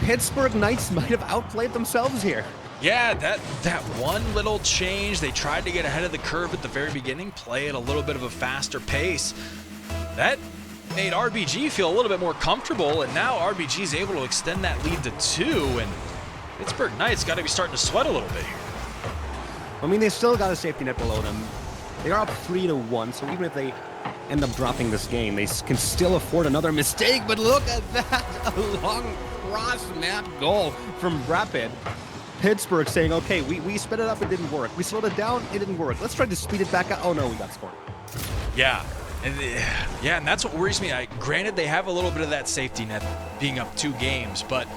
Pittsburgh Knights might have outplayed themselves here. Yeah, that one little change, they tried to get ahead of the curve at the very beginning, play at a little bit of a faster pace. That made RBG feel a little bit more comfortable, and now RBG is able to extend that lead to 2, and Pittsburgh Knights got to be starting to sweat a little bit here. I mean, they still got a safety net below them. They are up 3-1, so even if they end up dropping this game, they can still afford another mistake, but look at that, a long cross-map goal from Rapid. Pittsburgh saying, okay, we sped it up, it didn't work. We slowed it down, it didn't work. Let's try to speed it back up. Oh no, we got scored. Yeah. And that's what worries me. Granted, they have a little bit of that safety net being up 2 games, but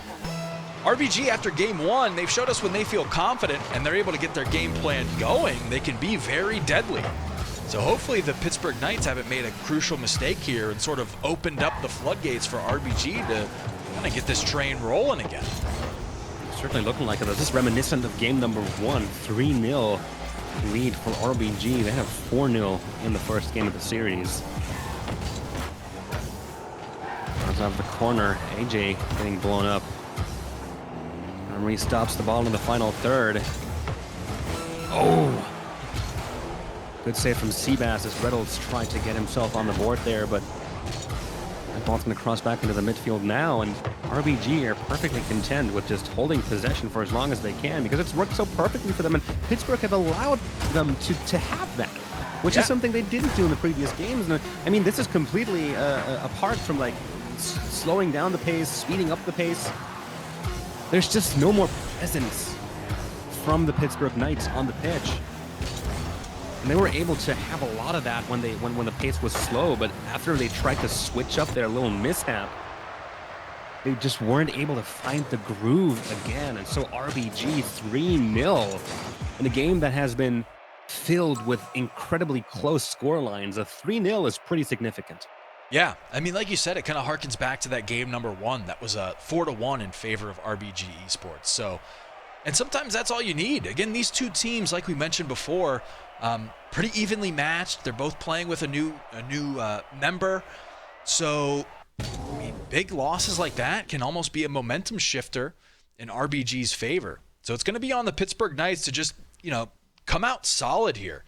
RBG after game 1, they've showed us when they feel confident and they're able to get their game plan going, they can be very deadly. So hopefully the Pittsburgh Knights haven't made a crucial mistake here and sort of opened up the floodgates for RBG to kind of get this train rolling again. Certainly looking like it. This is reminiscent of game number 1, 3-0. Lead for RBG. They have 4-0 in the first game of the series. Comes out of the corner. AJ getting blown up. Emery stops the ball in the final third. Oh! Good save from Seabass as Reynolds tried to get himself on the board there, but that ball's going to cross back into the midfield now, and RBG are perfectly content with just holding possession for as long as they can because it's worked so perfectly for them, and Pittsburgh have allowed them to have that, which is something they didn't do in the previous games. And I mean, this is completely apart from like slowing down the pace, speeding up the pace. There's just no more presence from the Pittsburgh Knights on the pitch. And they were able to have a lot of that when the pace was slow, but after they tried to switch up their little mishap, they just weren't able to find the groove again. And so RBG 3-0 in a game that has been filled with incredibly close score lines. A 3-0 is pretty significant. Yeah, I mean, like you said, it kind of harkens back to that game number 1 that was a 4-1 in favor of RBG Esports. So, and sometimes that's all you need. Again, these two teams, like we mentioned before, pretty evenly matched. They're both playing with a new member. So, I mean, big losses like that can almost be a momentum shifter in RBG's favor. So it's going to be on the Pittsburgh Knights to just, come out solid here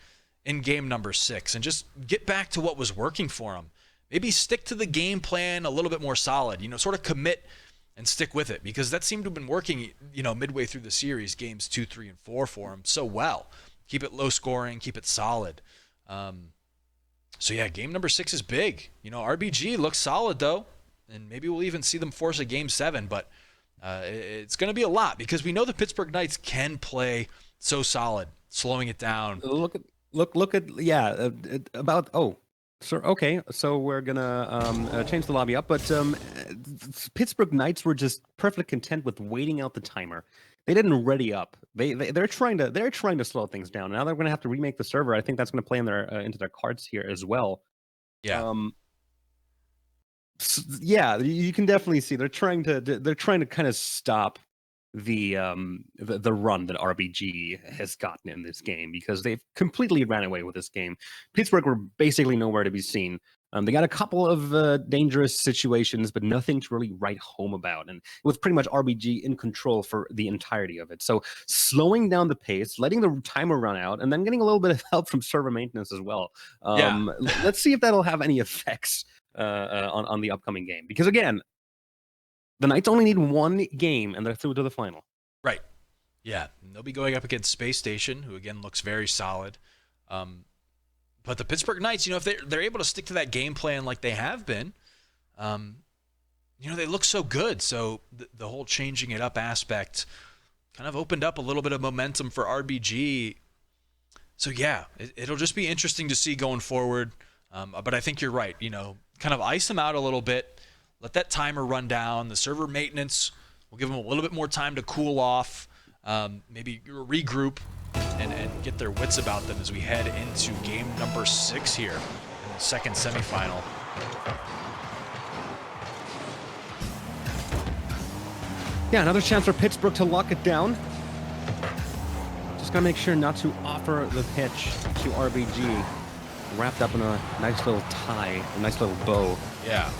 in game number 6 and just get back to what was working for them. Maybe stick to the game plan a little bit more solid, sort of commit and stick with it, because that seemed to have been working, midway through the series, games 2, 3, and 4 for them so well. Keep it low scoring, keep it solid. So yeah, game number 6 is big. RBG looks solid though, and maybe we'll even see them force a game 7, but it's going to be a lot because we know the Pittsburgh Knights can play so solid, slowing it down. Look at So, okay, so we're gonna change the lobby up, but Pittsburgh Knights were just perfectly content with waiting out the timer. They didn't ready up. They're trying to slow things down. Now they're gonna have to remake the server. I think that's gonna play in their into their cards here as well. Yeah. Yeah, you can definitely see they're trying to kind of stop the run that RBG has gotten in this game, because they've completely ran away with this game. Pittsburgh were basically nowhere to be seen. They got a couple of dangerous situations, but nothing to really write home about. And it was pretty much RBG in control for the entirety of it. So slowing down the pace, letting the timer run out, and then getting a little bit of help from server maintenance as well. Let's see if that'll have any effects on the upcoming game. Because again, The Knights only need one game, and they're through to the final. Right. Yeah. And they'll be going up against Space Station, who again looks very solid. But the Pittsburgh Knights, if they're able to stick to that game plan like they have been, they look so good. So the whole changing it up aspect kind of opened up a little bit of momentum for RBG. So yeah, it'll just be interesting to see going forward. But I think you're right. Kind of ice them out a little bit. Let that timer run down. The server maintenance will give them a little bit more time to cool off, maybe regroup, and get their wits about them as we head into game number 6 here in the second semifinal. Yeah, another chance for Pittsburgh to lock it down. Just gotta make sure not to offer the pitch to RBG. Wrapped up in a nice little tie, a nice little bow. Yeah.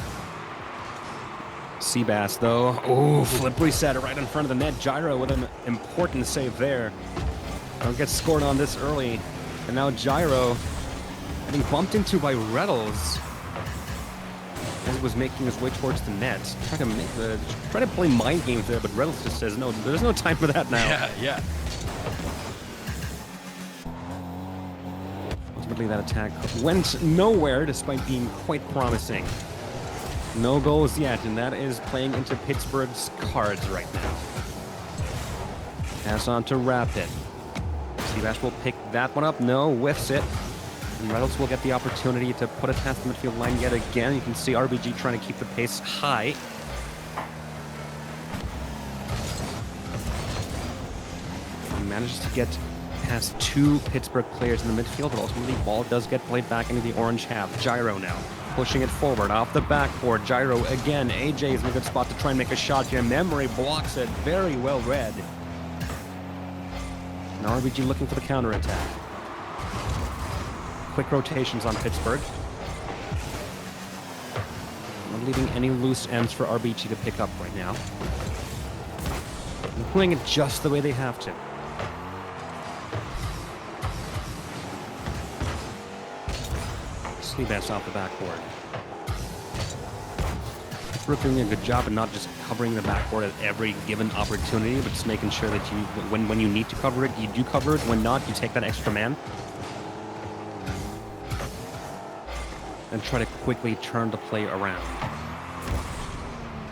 Seabass, though. Oh, flip reset right in front of the net. Gyro with an important save there. Don't get scored on this early. And now Gyro getting bumped into by Reddles as he was making his way towards the net. Try to play mind games there, but Reddles just says, no, there's no time for that now. Yeah. Ultimately, that attack went nowhere despite being quite promising. No goals yet, and that is playing into Pittsburgh's cards right now. Pass on to Rapid. Seabass will pick that one up. No, whiffs it. And Reynolds will get the opportunity to put it past the midfield line yet again. You can see RBG trying to keep the pace high. He manages to get past 2 Pittsburgh players in the midfield, but ultimately the ball does get played back into the orange half. Gyro now pushing it forward off the backboard. Gyro again. AJ is in a good spot to try and make a shot here. Memory blocks it. Very well read. Now RBG looking for the counterattack. Quick rotations on Pittsburgh. Not leaving any loose ends for RBG to pick up right now. And playing it just the way they have to. Seabass off the backboard. Pittsburgh doing a good job of not just covering the backboard at every given opportunity, but just making sure that when you need to cover it, you do cover it. When not, you take that extra man. And try to quickly turn the play around.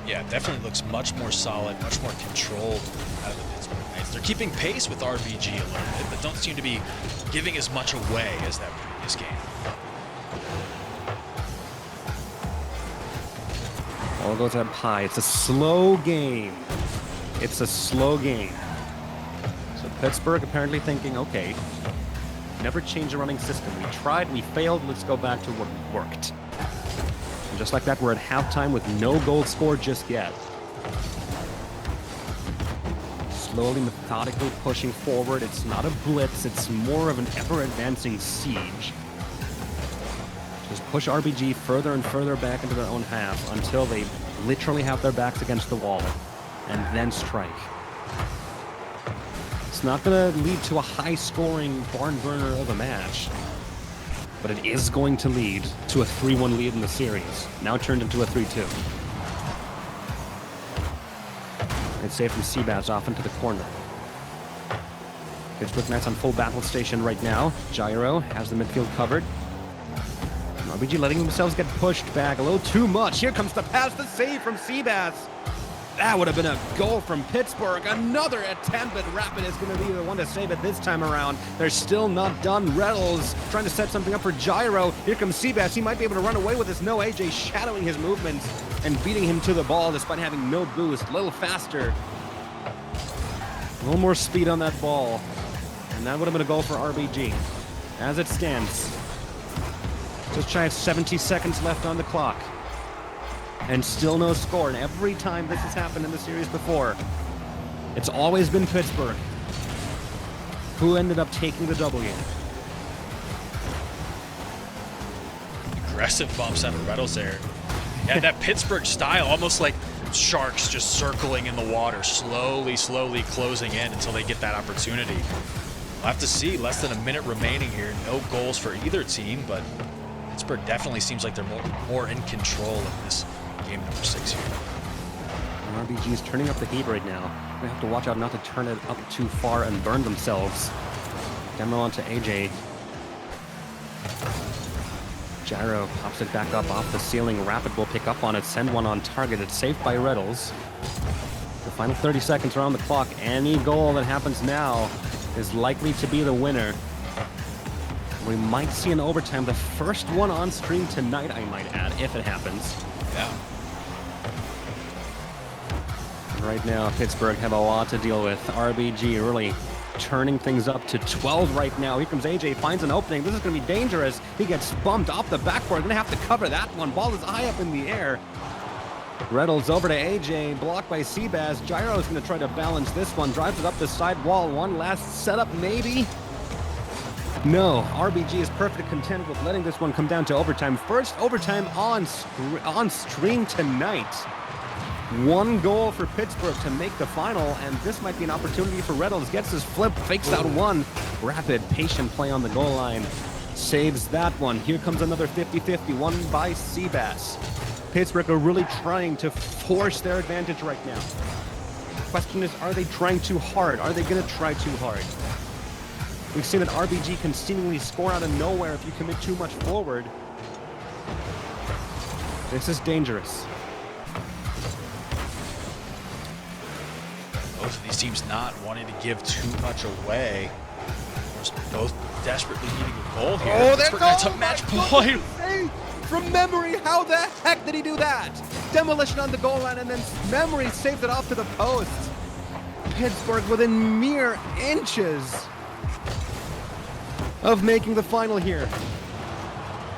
Yeah, definitely looks much more solid, much more controlled out of the Pittsburgh Knights. They're keeping pace with RBG a little bit, but don't seem to be giving as much away as that previous game. Ball goes up high. It's a slow game. It's a slow game. So Pittsburgh apparently thinking, okay, never change the running system. We tried, we failed, let's go back to what worked. And just like that, we're at halftime with no goal scored just yet. Slowly, methodically pushing forward. It's not a blitz, it's more of an ever-advancing siege. Just push RBG further and further back into their own half until they literally have their backs against the wall, and then strike. It's not going to lead to a high-scoring barn burner of a match, but it is going to lead to a 3-1 lead in the series, now turned into a 3-2. It's saved from Seabass off into the corner. Pittsburgh Knights on full battle station right now. Gyro has the midfield covered. RBG letting themselves get pushed back a little too much. Here comes the pass, the save from Seabass. That would have been a goal from Pittsburgh. Another attempt, but Rapid is going to be the one to save it this time around. They're still not done. Reddles trying to set something up for Gyro. Here comes Seabass. He might be able to run away with this. No, AJ shadowing his movements and beating him to the ball despite having no boost. A little faster. A little more speed on that ball. And that would have been a goal for RBG. As it stands, just shy of 70 seconds left on the clock. And still no score. And every time this has happened in the series before, it's always been Pittsburgh who ended up taking the W. Aggressive bumps out of Reynolds there. Yeah, that Pittsburgh style, almost like sharks just circling in the water, slowly closing in until they get that opportunity. We'll have to see. Less than a minute remaining here. No goals for either team, but Pittsburgh definitely seems like they're more in control of this game number 6 here. RBG is turning up the heat right now. They have to watch out not to turn it up too far and burn themselves. Demo onto AJ. Gyro pops it back up off the ceiling. Rapid will pick up on it, send one on target. It's saved by Riddles. The final 30 seconds are on the clock. Any goal that happens now is likely to be the winner. We might see an overtime, the first one on stream tonight, I might add, if it happens. Yeah. Right now, Pittsburgh have a lot to deal with. RBG really turning things up to 12 right now. Here comes AJ, finds an opening. This is going to be dangerous. He gets bumped off the backboard. Going to have to cover that one. Ball is high up in the air. Reynolds over to AJ, blocked by Seabass. Gyro is going to try to balance this one. Drives it up the side wall. One last setup, maybe? No, RBG is perfectly content with letting this one come down to overtime. First overtime on stream tonight. One goal for Pittsburgh to make the final, and this might be an opportunity for Reynolds. Gets his flip, fakes out one. Rapid, patient play on the goal line. Saves that one. Here comes another 50-50, won by Seabass. Pittsburgh are really trying to force their advantage right now. The question is, are they trying too hard? Are they going to try too hard? We've seen that RBG can seemingly score out of nowhere if you commit too much forward. This is dangerous. Both of these teams not wanting to give too much away. Of course, both desperately needing a goal here. Oh, that's a match point. From memory, how the heck did he do that? Demolition on the goal line, and then memory saved it off to the post. Pittsburgh within mere inches of making the final here.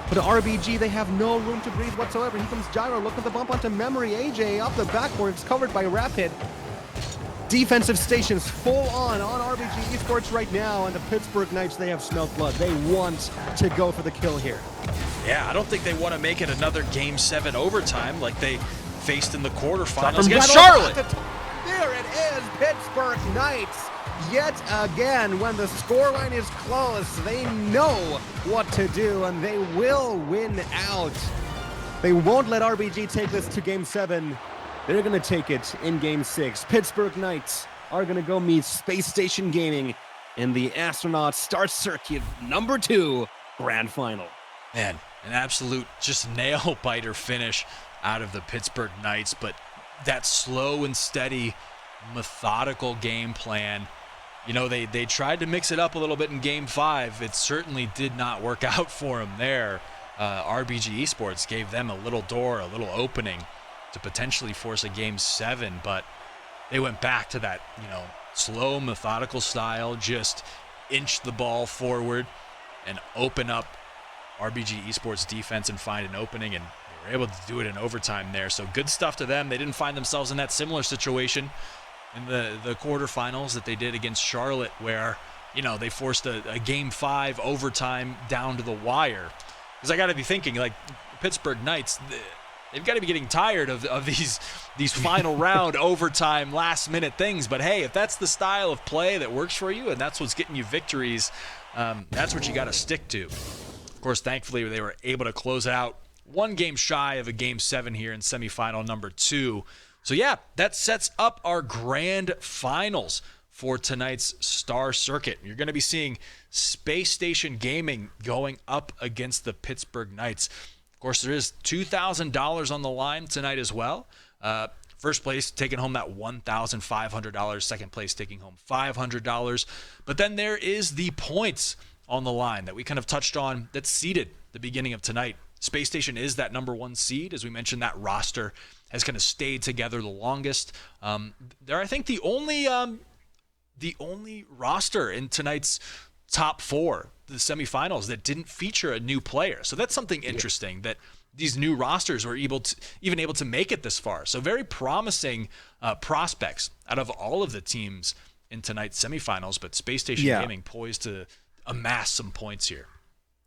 But RBG, they have no room to breathe whatsoever. Here comes Gyro, look at the bump onto memory. AJ off the backboard, it's covered by Rapid. Defensive stations full on RBG Esports right now, and the Pittsburgh Knights, they have smelled blood. They want to go for the kill here. Yeah, I don't think they want to make it another Game 7 overtime like they faced in the quarterfinals against Charlotte. There it is, Pittsburgh Knights. Yet again, when the scoreline is close, they know what to do, and they will win out. They won't let RBG take this to Game 7. They're going to take it in Game 6. Pittsburgh Knights are going to go meet Space Station Gaming in the Astronaut Star Circuit #2 Grand Final. Man, an absolute just nail-biter finish out of the Pittsburgh Knights, but that slow and steady, methodical game plan. You know, they tried to mix it up a little bit in Game 5. It certainly did not work out for them there. RBG Esports gave them a little door, a little opening to potentially force a Game 7, but they went back to that, you know, slow, methodical style, just inch the ball forward and open up RBG Esports defense and find an opening, and they were able to do it in overtime there. So good stuff to them. They didn't find themselves in that similar situation in the quarterfinals that they did against Charlotte, where, you know, they forced a Game 5 overtime down to the wire. Because I got to be thinking, like, Pittsburgh Knights, they've got to be getting tired of these final round overtime last minute things. But hey, if that's the style of play that works for you and that's what's getting you victories, that's what you got to stick to. Of course, thankfully they were able to close out one game shy of a Game 7 here in semifinal #2. So yeah, that sets up our grand finals for tonight's Star Circuit. You're going to be seeing Space Station Gaming going up against the Pittsburgh Knights. Of course, there is $2,000 on the line tonight as well. First place taking home that $1,500. Second place taking home $500. But then there is the points on the line that we kind of touched on that seeded the beginning of tonight. Space Station is that #1 seed. As we mentioned, that roster has kind of stayed together the longest. They're, I think, the only roster in tonight's top 4, the semifinals, that didn't feature a new player. So that's something interesting, that these new rosters were able to make it this far. So very promising prospects out of all of the teams in tonight's semifinals, but Space Station Gaming poised to amass some points here.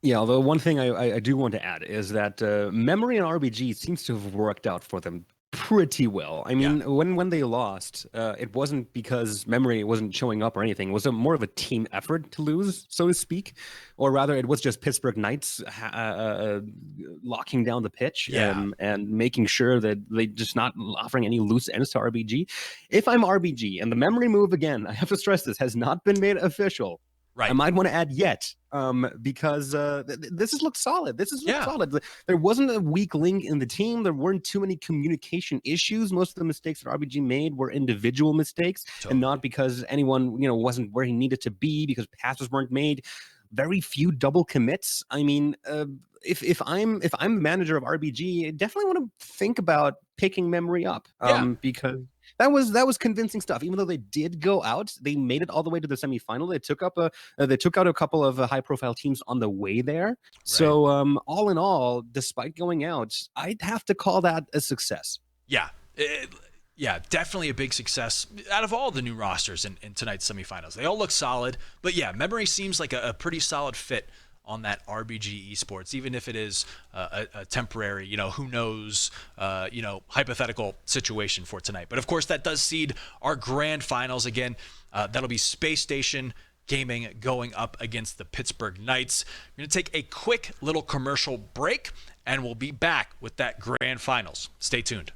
Yeah, although one thing I do want to add is that Memory and RBG seems to have worked out for them pretty well. I mean, when they lost, it wasn't because memory wasn't showing up or anything. It was more of a team effort to lose, so to speak, or rather, it was just Pittsburgh Knights locking down the pitch and making sure that they just not offering any loose ends to RBG. If I'm RBG, and the memory move again, I have to stress this, has not been made official. Right. I might want to add yet, because this has looked solid. This has looked solid. There wasn't a weak link in the team. There weren't too many communication issues. Most of the mistakes that RBG made were individual mistakes, and not because anyone, wasn't where he needed to be, because passes weren't made. Very few double commits. I mean, if I'm the manager of RBG, I definitely want to think about picking memory up, because that was convincing stuff. Even though they did go out, they made it all the way to the semifinal. They took out a couple of high-profile teams on the way there. Right. So all in all, despite going out, I'd have to call that a success. Yeah. Yeah, definitely a big success out of all the new rosters in tonight's semifinals. They all look solid, but yeah, memory seems like a pretty solid fit on that RBG Esports, even if it is a temporary, who knows, hypothetical situation for tonight. But of course, that does seed our grand finals again. That'll be Space Station Gaming going up against the Pittsburgh Knights. We're going to take a quick little commercial break, and we'll be back with that grand finals. Stay tuned.